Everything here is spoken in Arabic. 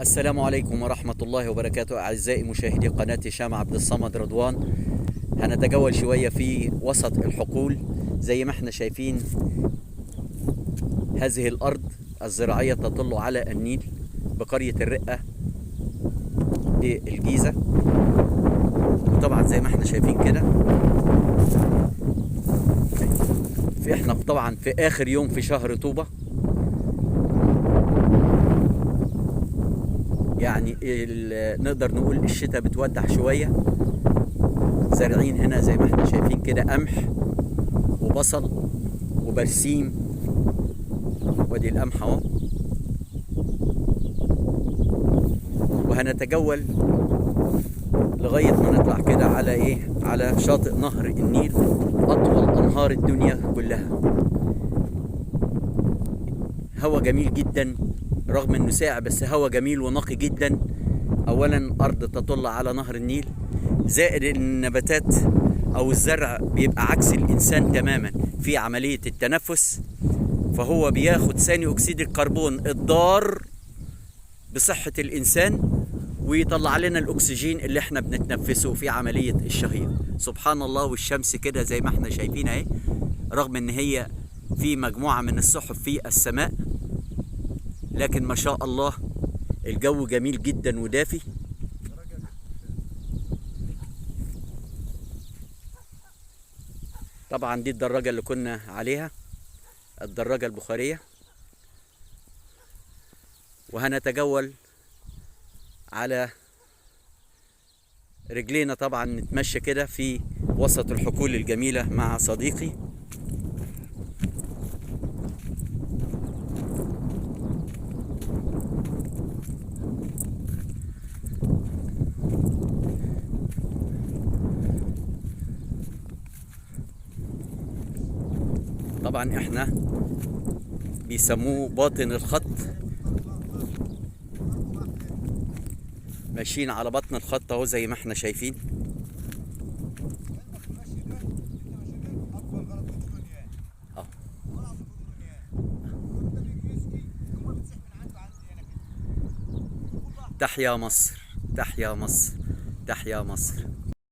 السلام عليكم ورحمة الله وبركاته. أعزائي مشاهدي قناة هشام عبد الصمد رضوان، هنتجول شوية في وسط الحقول. زي ما احنا شايفين هذه الأرض الزراعية تطل على النيل بقرية الرقة بالجيزة. وطبعا زي ما احنا شايفين كده احنا طبعا في آخر يوم في شهر طوبة، يعني نقدر نقول الشتاء بتودع شوية. زارعين هنا زي ما احنا شايفين كده قمح وبصل وبرسيم، وادي القمح اهو. وهنتجول لغاية ما نطلع كده على شاطئ نهر النيل، أطول أنهار الدنيا كلها. هوا جميل جدا رغم انه ساقع، بس هوا جميل ونقي جدا. اولا ارض تطل على نهر النيل، زائد النباتات او الزرع بيبقى عكس الانسان تماما في عملية التنفس، فهو بياخد ثاني اكسيد الكربون الضار بصحة الانسان ويطلع لنا الاكسجين اللي احنا بنتنفسه في عملية الشهيق. سبحان الله. والشمس كده زي ما احنا شايفين اهي، رغم ان هي في مجموعة من السحب في السماء، لكن ما شاء الله الجو جميل جدا ودافي. طبعا دي الدراجة اللي كنا عليها، الدراجة البخارية. وهنتجول على رجلينا طبعا، نتمشى كده في وسط الحقول الجميلة مع صديقي. طبعا احنا بيسموه باطن الخط، ماشيين على بطن الخط اهو زي ما احنا شايفين. تحيا مصر، تحيا مصر، تحيا مصر.